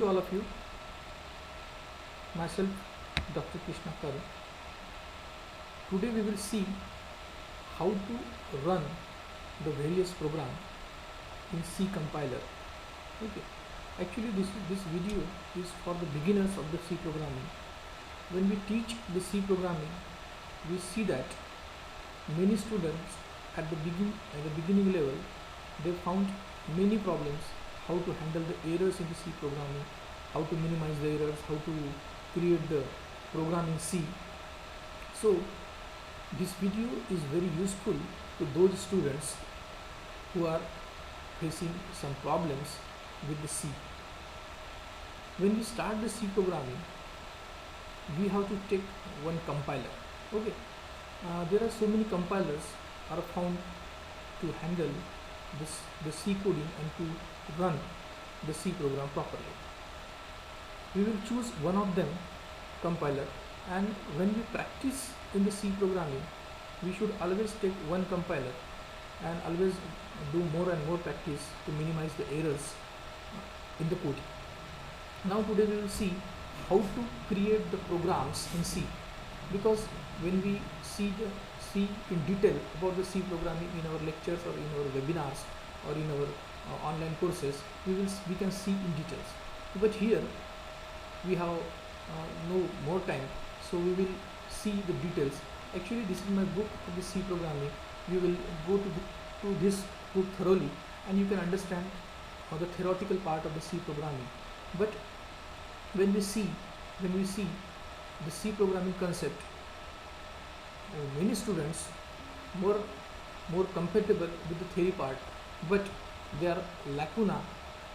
to all of you. Myself, Dr. Krishna Karu. Today we will see how to run the various program in C compiler. Okay. Actually, this video is for the beginners of the C programming. When we teach the C programming, we see that many students at the beginning level, they found many problems how to handle the errors in the C programming, how to minimize the errors, how to create the program in C. So this video is very useful to those students who are facing some problems with the C. When we start the C programming, we have to take one compiler. Okay, there are so many compilers are found to handle the C coding and to run the C program properly. We will choose one of them compiler, and when we practice in the C programming, we should always take one compiler and always do more and more practice to minimize the errors in the coding. Now today we will see how to create the programs in C, because when we see in detail about the C programming in our lectures or in our webinars or in our online courses, we can see in details. But here we have no more time, so we will see the details. Actually, this is my book of the C programming. We will go to this book thoroughly, and you can understand the theoretical part of the C programming. But when we see the C programming concept, many students more compatible with the theory part, but they are lacuna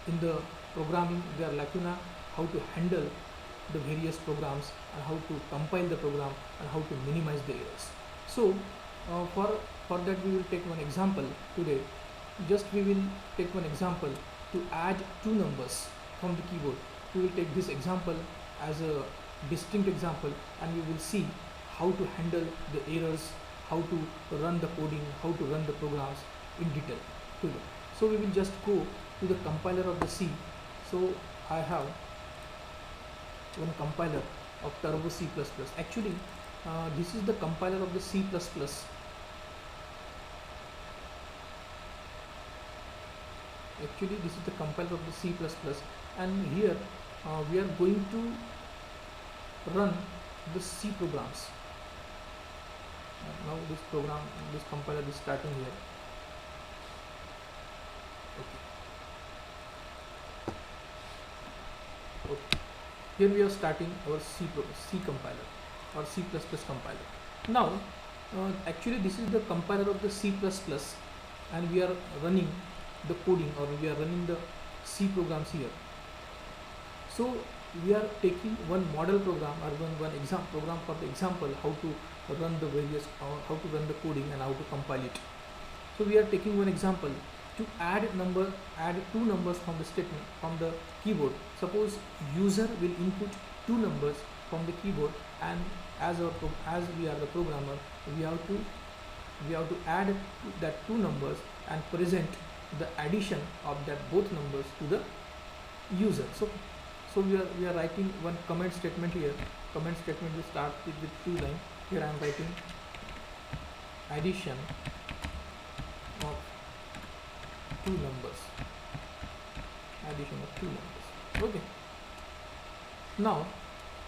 in the programming. They are lacuna how to handle the various programs and how to compile the program and how to minimize the errors. So for that we will take one example today. Just we will take one example to add two numbers from the keyboard. We will take this example as a distinct example, and we will see how to handle the errors, how to run the coding, how to run the programs in detail today. So we will just go to the compiler of the C. So I have one compiler of Turbo C++. Actually, this is the compiler of the C++. Actually, this is the compiler of the C++, and here we are going to run the C programs. Now this compiler is starting here. Okay. Here we are starting our C compiler or C++ compiler. Now actually this is the compiler of the C++, and we are running the coding, or we are running the C programs here. So we are taking one model program or one example program for the example how to run the various how to run the coding and how to compile it. So we are taking one example to add two numbers from the statement from the keyboard. Suppose user will input two numbers from the keyboard, and as we are the programmer, we have to add that two numbers and present the addition of that both numbers to the user. So we are writing one comment statement here. Comment statement will start with two lines. Here I am writing addition of two numbers. Addition of two numbers. Okay. Now,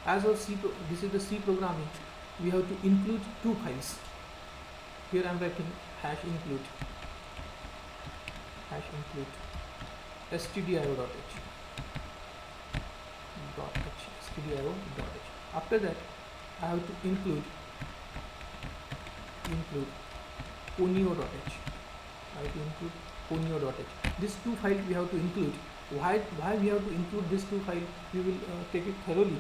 as our this is the C programming, we have to include two files. Here I am writing #include stdio.h. After that, I have to include ponyo.h. I have to include ponyo.h. These two files we have to include. Why we have to include these two files? We will take it thoroughly.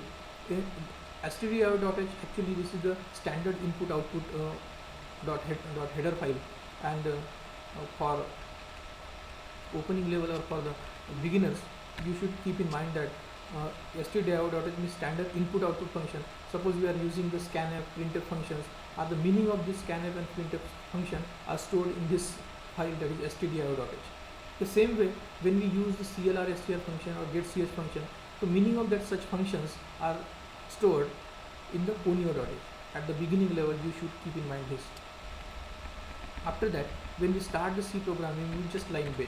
stdio.h, actually this is the standard input output header file, and for opening level or for the beginners, you should keep in mind that stdio.h means standard input output function. Suppose we are using the scanf, printf functions, the meaning of this scanf and printf function are stored in this file, that is stdio.h. The same way, when we use the clr str function or getch function, The meaning of that such functions are stored in the ponyo.h. At the beginning level, you should keep in mind this. After that, when we start the C programming, we just line bin.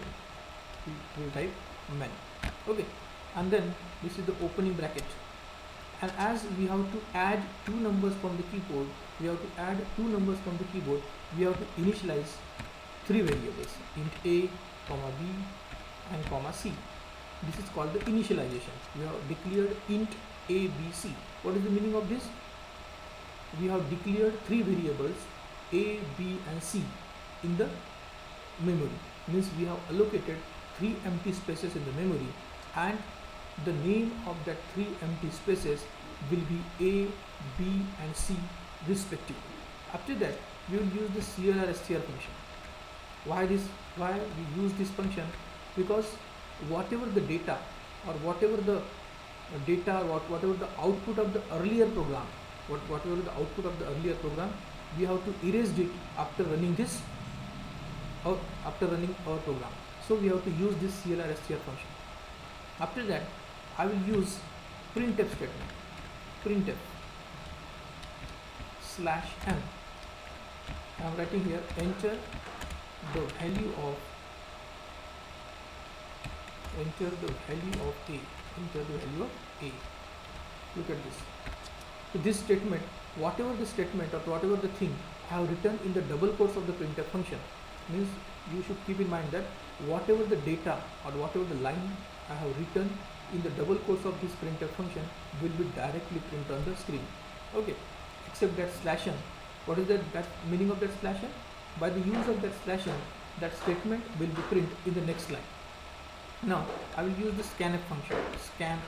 We will type men. Okay, and then this is the opening bracket. And as we have to add two numbers from the keyboard, we have to initialize three variables, int a, comma b, and comma c. This is called the initialization. We have declared int a, b, c. What is the meaning of this? We have declared three variables a, b, and c in the memory. Means we have allocated three empty spaces in the memory, and the name of that three empty spaces will be a, b, and c respectively. After that, we will use the clr_str function. Why we use this function? Because whatever the data or whatever the output of the earlier program, we have to erase it after running this or after running our program. So we have to use this clr_str function. After that, I will use printf statement. Printf /m. I am writing here, enter the value of a. Look at this. So this statement, whatever the statement or whatever the thing I have written in the double quotes of the printf function, means you should keep in mind that whatever the data or whatever the line I have written in the double quotes of this printf function will be directly printed on the screen. Okay, except that /n. What is that meaning of that /n? By the use of that /n, that statement will be printed in the next line. Now I will use the scanf function, scanf,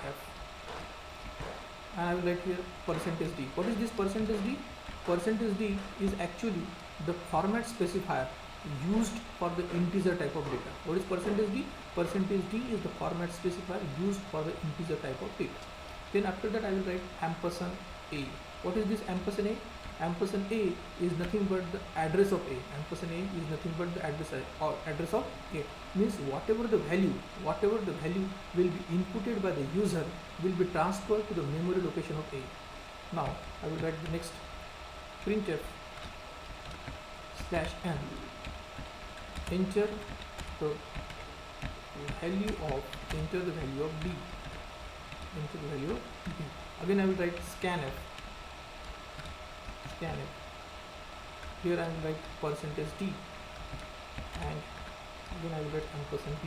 and I will write here %d. What is this %d? %d is actually the format specifier used for the integer type of data. What is %d? %d is the format specifier used for the integer type of data. Then after that, I will write %a. What is this %a? %a is nothing but the address of a. %a is nothing but the address of a. Means whatever the value will be inputted by the user will be transferred to the memory location of a. Now I will write the next printf /n. Enter the value of b. Again I will write scanf. Here I will write %d, and again I will write %b.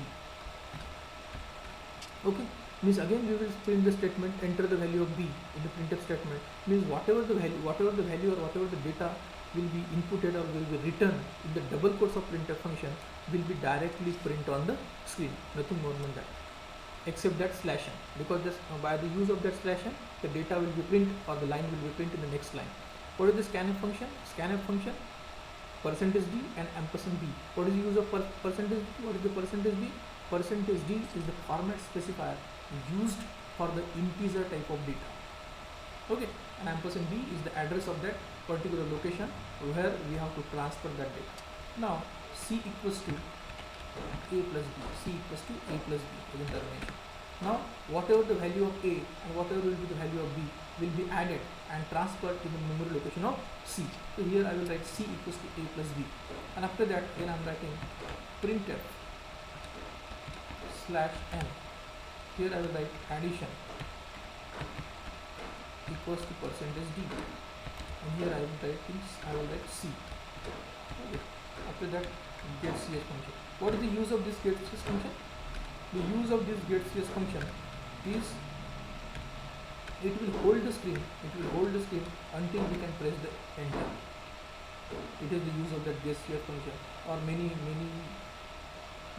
Okay, means again we will print the statement, enter the value of b in the printf statement. Means whatever the value or whatever the data will be inputted or will be written in the double quotes of printf function will be directly printed on the screen, nothing more than that, except that /n, because by the use of that /n, the data will be printed or the line will be printed in the next line. What is the scanf function? Scanf function, %d and %b. What is the use of %d? What is the %d? %d is the format specifier used for the integer type of data. Okay, and %b is the address of that particular location where we have to transfer that data. Now c equals to a plus b. Again termination. Now whatever the value of a and whatever will be the value of b will be added and transferred to the memory location of c. So here I will write c equals to a plus b, and after that then I am writing printf /n. Here I will write addition equals to %d, and here I will write c. Okay. After that, get cs function. What is the use of this get cs function? The use of this get cs function is it will hold the screen until we can press the enter. It is the use of that get cs function, or many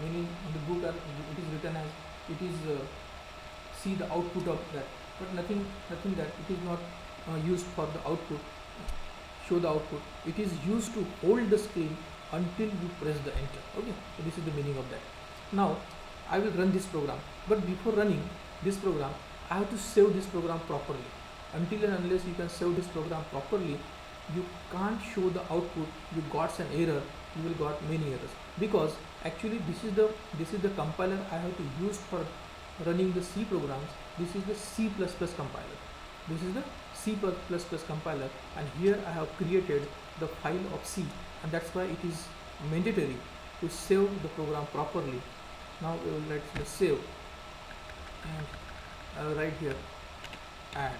in the book it is written as it is see the output of that, but nothing that it is not used for the output, show the output. It is used to hold the screen until you press the enter. Okay, so this is the meaning of that. Now I will run this program, but before running this program I have to save this program properly. Until and unless you can save this program properly, you can't show the output. You got an error, you will got many errors, because actually this is the compiler I have to use for running the C programs, this is the C++ compiler. This is the C++ compiler, and here I have created the file of C, and that's why it is mandatory to save the program properly. Now we will let's save, and I will write here add,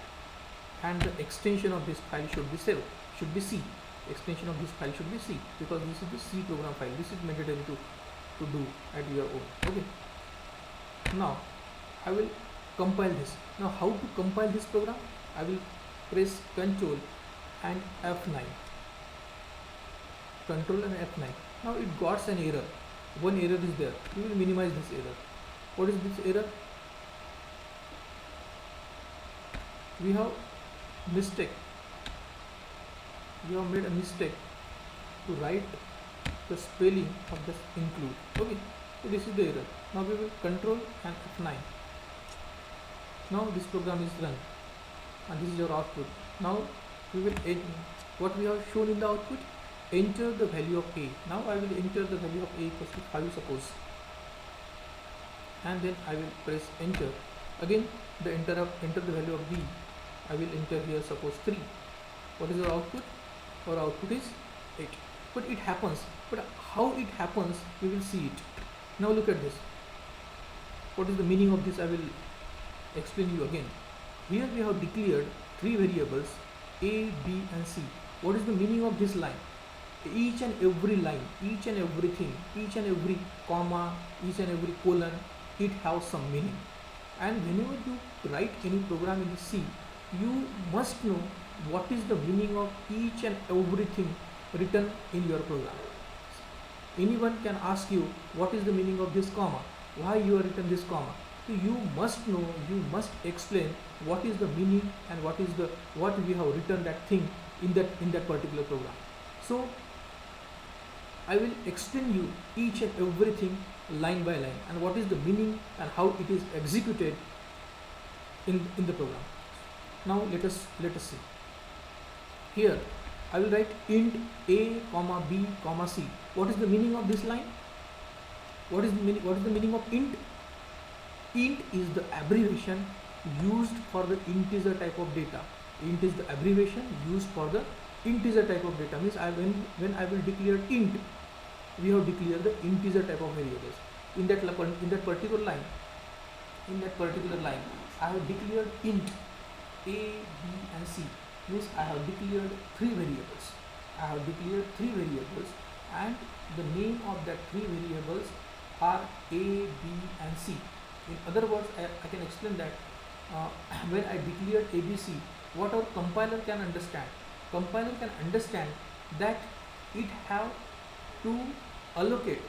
and the extension of this file should be saved, should be C. Extension of this file should be C, because this is the C program file. This is mandatory to do at your own. Okay. Now I will compile this. Now how to compile this program? I will press Ctrl and F9. Ctrl and F9. Now it got an error. One error is there. We will minimize this error. What is this error? We have mistake. We have made a mistake to write the spelling of this include. Okay. So this is the error. Now we will Ctrl and F9. Now this program is run, and this is your output. Now we will what we have shown in the output. Enter the value of A. Now I will enter the value of A equals to 5, suppose, and then I will press enter. Again the enter the value of B. I will enter here, suppose 3. What is our output? Our output is 8. But it happens. But how it happens, we will see it. Now look at this. What is the meaning of this? I will explain you again. Here we have declared 3 variables A, B and C. What is the meaning of this line? Each and every line, each and everything, each and every comma, each and every colon, it has some meaning. And whenever you write any program in C, you must know what is the meaning of each and everything written in your program. Anyone can ask you what is the meaning of this comma, why you have written this comma. So you must know, you must explain what is the meaning and what we have written that thing in that particular program. So I will explain you each and everything line by line, and what is the meaning and how it is executed in the program. Now let us see. Here I will write int A, comma B, comma C. What is the meaning of this line? What is the meaning of int? Int is the abbreviation used for the integer type of data. Int is the abbreviation used for the integer type of data. Means when I will declare int, we have declared the integer type of variables. In that particular line, I have declared int A, B and C. Means I have declared 3 variables. And the name of that 3 variables are A, B and C. In other words, I can explain that when I declared ABC, what our compiler can understand. Compiler can understand that it have to allocate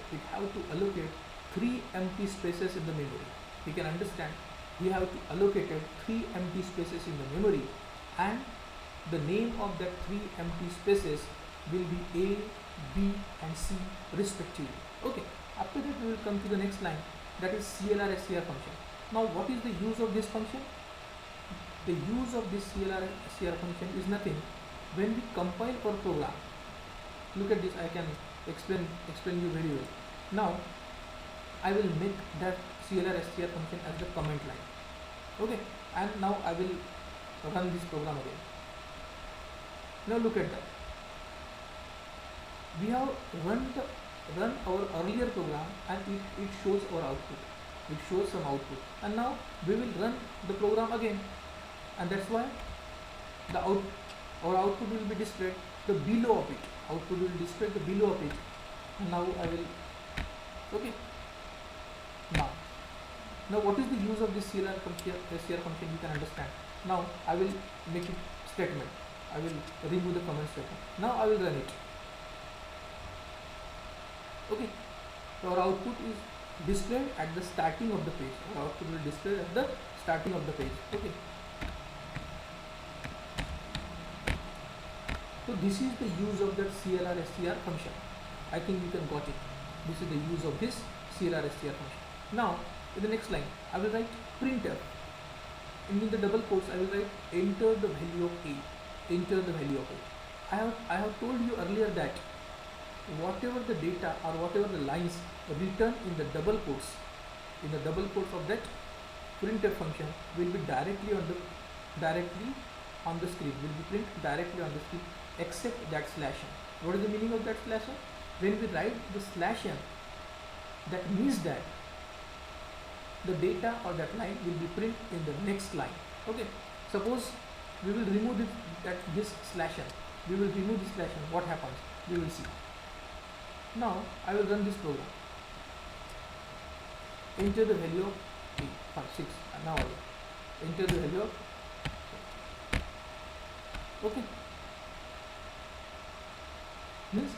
3 empty spaces in the memory. We can understand we have to allocate 3 empty spaces in the memory, and the name of that 3 empty spaces will be A, B and C respectively. Okay. After that we will come to the next line, that is CLR-SCR function. Now what is the use of this function? The use of this CLR-SCR function is nothing. When we compile our program, look at this, I can explain you very well. Now I will make that CLR-SCR function as the comment line. Okay, and now I will run this program again. Now look at that. We have run our earlier program, and it shows our output. It shows some output, and now we will run the program again, and that's why our output will be displayed the below of it. Output will display the below of it. And now I will okay. Now what is the use of this CLR-SCR function? You can understand. Now I will make it statement. I will remove the comment statement. Now I will run it. Okay. So our output is displayed at the starting of the page. Our output will display at the starting of the page. Okay. So this is the use of that CLR-SCR function. I think you can got it. This is the use of this CLR-SCR function. Now in the next line, I will write printf. In the double quotes, I will write enter the value of A. Enter the value of A. I have told you earlier that whatever the data or whatever the lines written in the double quotes of that printf function will be directly on the screen, will be print directly on the screen, except that slash n. What is the meaning of that slash n? When we write the slash n, that means that the data or that line will be print in the next line. Okay, suppose we will remove this slash n. We will remove this slash n. What happens? We will see. Now I will run this program. Enter the value of 6. Now I will enter the value of, okay, means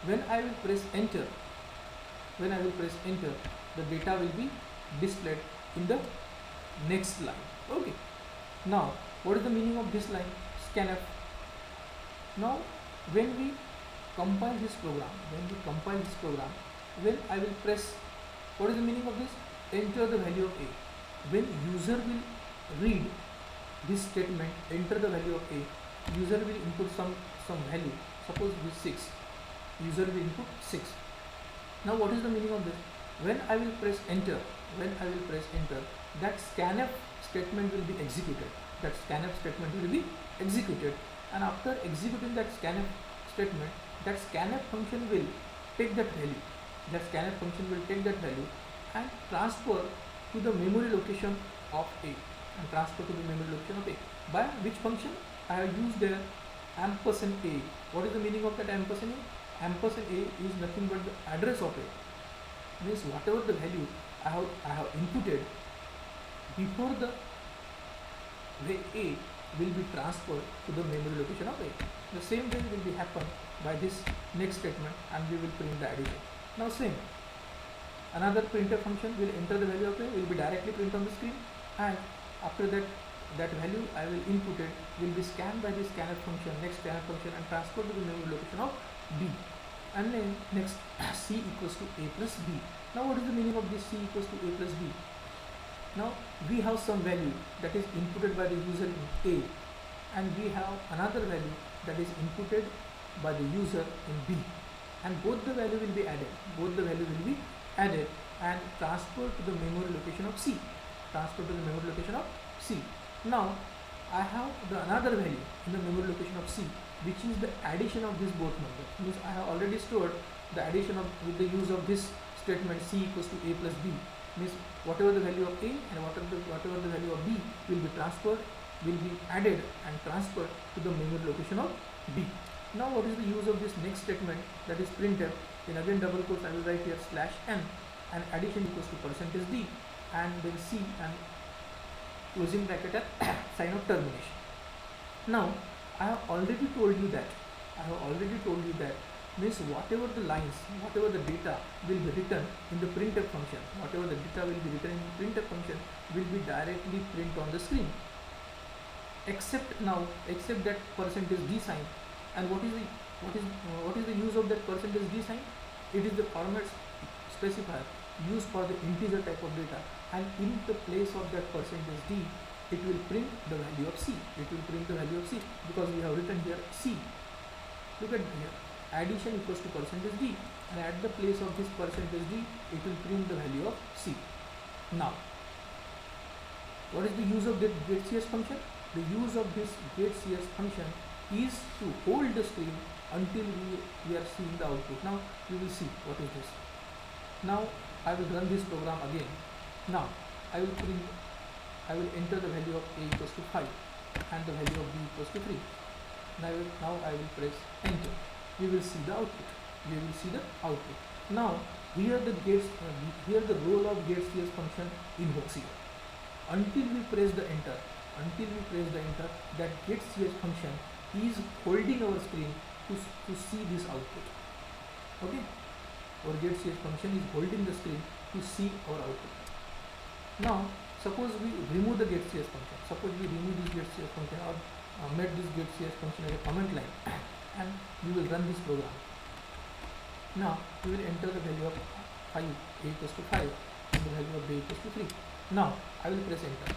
when I will press enter, the data will be displayed in the next line. Okay, now what is the meaning of this line? Scanf. Now when we compile this program, when I will press, what is the meaning of this? Enter the value of a. When user will read this statement, enter the value of a, user will input some value, suppose this 6, user will input 6. Now what is the meaning of this? When I will press enter, that scanf statement will be executed. And after executing that scanf statement, that scanf function will take that value. And transfer to the memory location of A. By which function? I have used there ampersand A. What is the meaning of that ampersand A? Ampersand A is nothing but the address of A. Means whatever the value I have inputted before the A will be transferred to the memory location of A. The same thing will be happen by this next statement, and we will print the addition. Now same, another printf function will enter the value of A, will be directly print on the screen, and after that value I will input it will be scanned by this scanf function, next scanf function, and transferred to the memory location of B. And then next C equals to A plus B. Now what is the meaning of this C equals to A plus B? Now we have some value that is inputted by the user in A, and we have another value that is inputted by the user in B, and both the value will be added. And transferred to the memory location of C. Now I have another value in the memory location of C, which is the addition of these both numbers. Means I have already stored the addition of with the use of this statement C equals to A plus B. Means whatever the value of A and whatever the value of B will be added and transferred to the memory location of B. Now what is the use of this next statement, that is printf? Then again double quotes I will write here slash n, and addition equals to %d, and then C, and closing bracket and sign of termination. Now I have already told you that means whatever the lines, whatever the data will be written in the printf function, will be directly print on the screen, except that %d sign. And what is the use of that %d sign? It is the format specifier used for the integer type of data, and in the place of that %d, it will print the value of C. Because we have written here C. Look at here, addition equals to %d, and at the place of this %d, it will print the value of C. Now what is the use of that getCS function? The use of this getCS function is to hold the screen until we are seeing the output. Now we will see what is this. Now I will run this program again. Now I will enter the value of A equals to 5 and the value of B equals to 3. Now I will press enter. We will see the output. Now here the role of getCS function invokes here. Until we press the enter, that getCS function is holding our screen to see this output. Okay, our getCS function is holding the screen to see our output. Now suppose we remove the getCS function. Or made this getCS function as a comment line, and we will run this program. Now we will enter the value of 5, A equals to 5, and the value of B equals to 3. Now I will press enter.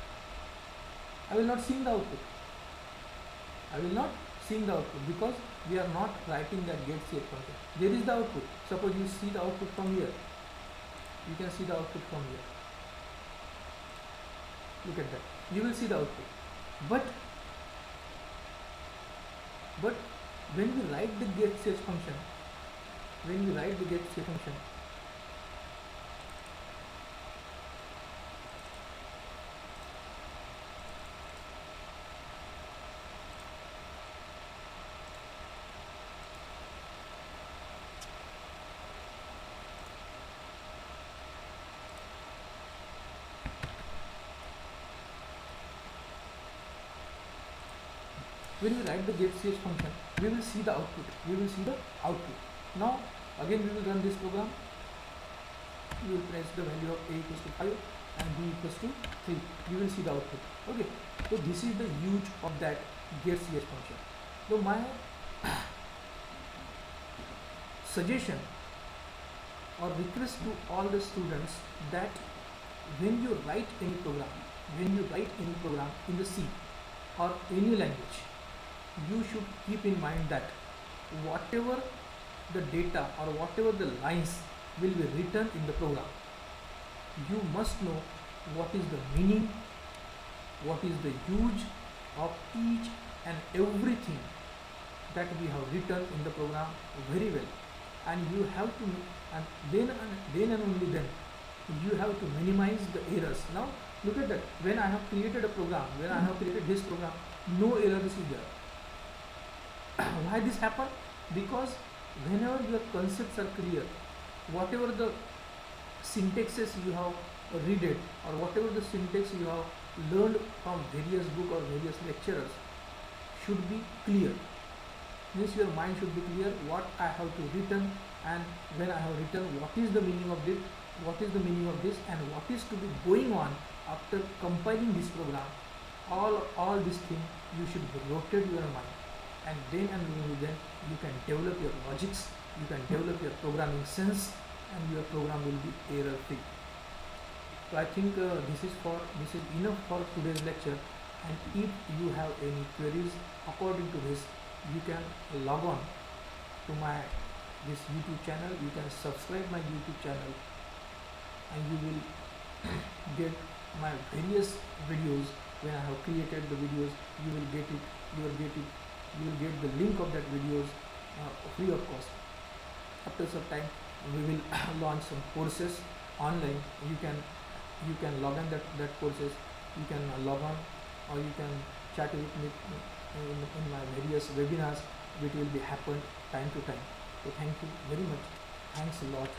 I will not see the output. Because we are not writing that getCS function. There is the output. Suppose you see the output from here. You can see the output from here. Look at that. You will see the output. But when we write the getStage function, we will see the output. Now again we will run this program. We will press the value of a equals to 5 and b equals to 3. You will see the output. Okay, so this is the use of that getStage function. So my suggestion or request to all the students that when you write any program in the C or any language, you should keep in mind that whatever the data or whatever the lines will be written in the program, you must know what is the meaning, what is the use of each and everything that we have written in the program very well, and you have to, and then and only then you have to minimize the errors. Now look at that. When I have created a program, when I have created this program, no errors is there. Why this happened? Because whenever your concepts are clear, whatever the syntaxes you have read it, or whatever the syntax you have learned from various book or various lecturers should be clear. Means your mind should be clear what I have to written, and when I have written, what is the meaning of this, and what is to be going on after compiling this program. All these things you should rotate your mind, and then and only then you can develop your logics, you can develop your programming sense, and your program will be error free. So I think this is enough for today's lecture, and if you have any queries according to this, you can log on to my this YouTube channel. You can subscribe my YouTube channel, and you will get my various videos. When I have created the videos, you will get it. You will get the link of that videos free of cost. After some time, we will launch some courses online. You can log on that courses. You can log on, or you can chat with me in my various webinars, which will be happen time to time. So thank you very much. Thanks a lot.